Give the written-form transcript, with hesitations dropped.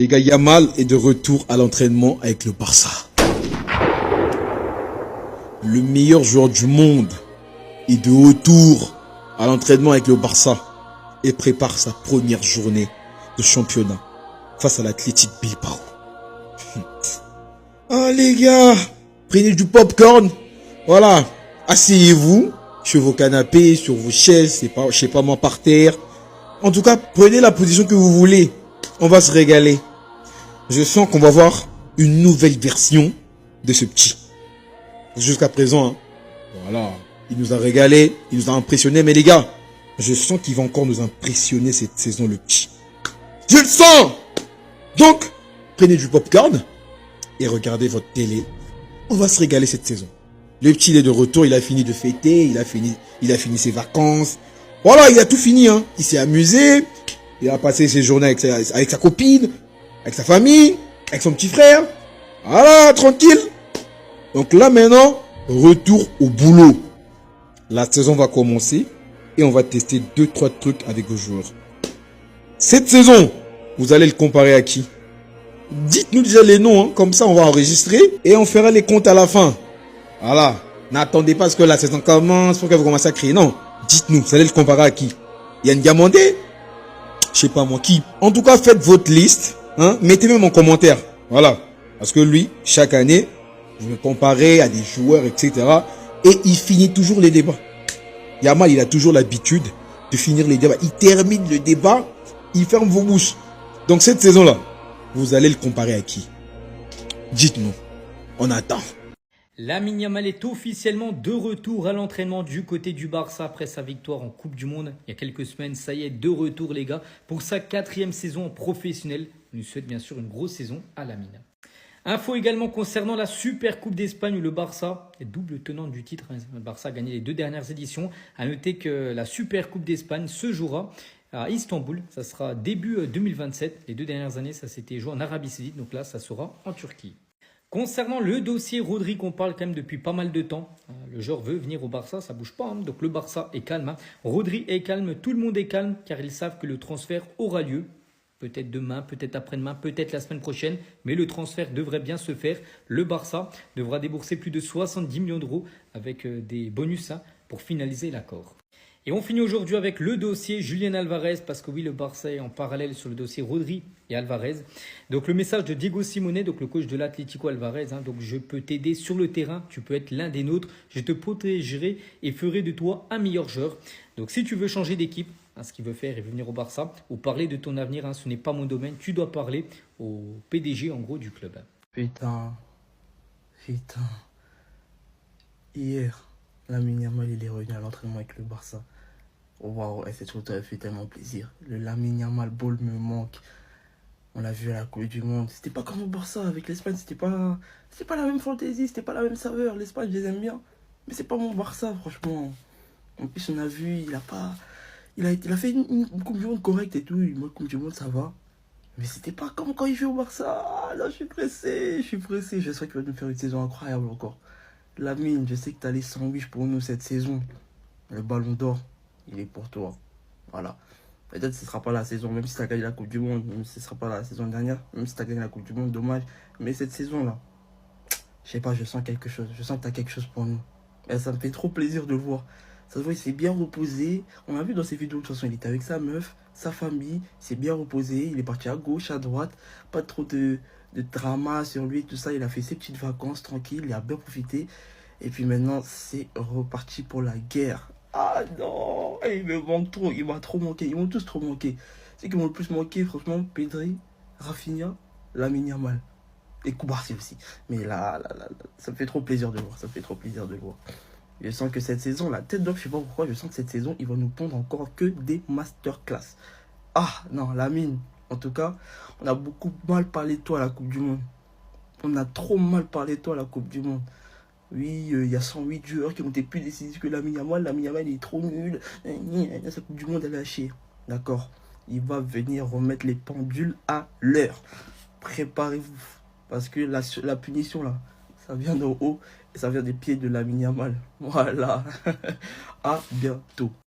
Les gars, Yamal est de retour à l'entraînement avec le Barça. Le meilleur joueur du monde est de retour à l'entraînement avec le Barça et prépare sa première journée de championnat face à l'Athletic Bilbao. Ah les gars, prenez du popcorn. Voilà, asseyez-vous sur vos canapés, sur vos chaises, je sais pas moi, par terre. En tout cas, prenez la position que vous voulez. On va se régaler. Je sens qu'on va voir une nouvelle version de ce petit. Jusqu'à présent, hein, voilà, il nous a régalé, il nous a impressionné. Mais les gars, je sens qu'il va encore nous impressionner cette saison, le petit. Je le sens! Donc, prenez du popcorn et regardez votre télé. On va se régaler cette saison. Le petit, il est de retour, il a fini de fêter, il a fini ses vacances. Voilà, il a tout fini, hein. Il s'est amusé, il a passé ses journées avec sa copine, avec sa famille, avec son petit frère. Voilà, tranquille. Donc là maintenant, retour au boulot. La saison va commencer et on va tester 2-3 trucs avec vos joueurs. Cette saison, vous allez le comparer à qui? Dites-nous déjà les noms, hein. Comme ça on va enregistrer et on fera les comptes à la fin. Voilà, n'attendez pas à ce que la saison commence pour que vous commencez à crier. Non, dites-nous, vous allez le comparer à qui? Yann Diamandé? Je sais pas moi qui. En tout cas, faites votre liste, hein. Mettez même en commentaire. Voilà, parce que lui, chaque année, je vais comparer à des joueurs, etc. Et il finit toujours les débats. Yamal, il a toujours l'habitude de finir les débats. Il termine le débat, il ferme vos bouches. Donc cette saison-là, vous allez le comparer à qui? Dites-nous. On attend. Lamine Yamal est officiellement de retour à l'entraînement du côté du Barça après sa victoire en Coupe du Monde il y a quelques semaines. Ça y est, de retour les gars pour sa 4e saison professionnelle. On lui souhaite bien sûr une grosse saison à Lamine. Info également concernant la Super Coupe d'Espagne où le Barça est double tenant du titre. Le Barça a gagné les 2 dernières éditions. À noter que la Super Coupe d'Espagne se jouera à Istanbul. Ça sera début 2027. Les 2 dernières années, ça s'était joué en Arabie Saoudite. Donc là, ça sera en Turquie. Concernant le dossier Rodri qu'on parle quand même depuis pas mal de temps, le joueur veut venir au Barça, ça bouge pas, hein. Donc le Barça est calme, hein. Rodri est calme, tout le monde est calme car ils savent que le transfert aura lieu. Peut-être demain, peut-être après-demain, peut-être la semaine prochaine, mais le transfert devrait bien se faire. Le Barça devra débourser plus de 70 millions d'euros avec des bonus, hein, pour finaliser l'accord. Et on finit aujourd'hui avec le dossier Julián Alvarez, parce que oui, le Barça est en parallèle sur le dossier Rodri et Alvarez. Donc le message de Diego Simeone, donc le coach de l'Atlético Alvarez, hein, donc je peux t'aider sur le terrain, tu peux être l'un des nôtres, je te protégerai et ferai de toi un meilleur joueur. Donc si tu veux changer d'équipe, hein, ce qu'il veut faire, il veut venir au Barça, ou parler de ton avenir, hein, ce n'est pas mon domaine, tu dois parler au PDG en gros du club. Putain. Hier, Lamine Yamal il est revenu à l'entraînement avec le Barça. Oh waouh, cette photo a fait tellement plaisir. Le Lamine Yamal ball me manque. On l'a vu à la Coupe du Monde. C'était pas comme au Barça avec l'Espagne, c'était pas la même fantaisie, c'était pas la même saveur. L'Espagne, je les aime bien, mais c'est pas mon Barça franchement. En plus, on a vu, il a fait une Coupe du Monde correcte et tout. Moi, Coupe du Monde ça va. Mais c'était pas comme quand il joue au Barça. Ah, là, je suis pressé. J'espère qu'il va nous faire une saison incroyable encore. Lamine, je sais que t'as les sandwichs pour nous cette saison. Le ballon d'or, il est pour toi. Voilà. Peut-être que ce ne sera pas la saison, même si tu as gagné la Coupe du Monde, même si ce ne sera pas la saison dernière, même si tu as gagné la Coupe du Monde, dommage. Mais cette saison-là, je sais pas, je sens quelque chose. Je sens que tu as quelque chose pour nous. Et ça me fait trop plaisir de le voir. Ça se voit, il s'est bien reposé. On a vu dans ses vidéos, de toute façon, il était avec sa meuf, sa famille, il s'est bien reposé. Il est parti à gauche, à droite. Pas trop de drama sur lui, tout ça. Il a fait ses petites vacances tranquille, il a bien profité. Et puis maintenant, c'est reparti pour la guerre. Ah non, il me manque trop, il m'a trop manqué, ils m'ont tous trop manqué. Ceux qui m'ont le plus manqué, franchement, Pedri, Rafinha, Lamine Yamal. Et Koubarsi aussi. Mais là, ça me fait trop plaisir de le voir, ça me fait trop plaisir de le voir. Je sens que cette saison, la tête d'homme, je sais pas pourquoi, je sens que cette saison, il va nous pondre encore que des masterclass. Ah non, Lamine, en tout cas, on a beaucoup mal parlé de toi à la Coupe du Monde. On a trop mal parlé de toi à la Coupe du Monde. Oui, il y a 108 joueurs qui ont été plus décisifs que Lamine Yamal. Lamine Yamal, il est trop nul. Sa Coupe du Monde, elle est lâchée. D'accord. Il va venir remettre les pendules à l'heure. Préparez-vous. Parce que la punition, là, ça vient d'en haut. Et ça vient des pieds de Lamine Yamal. Voilà. À bientôt.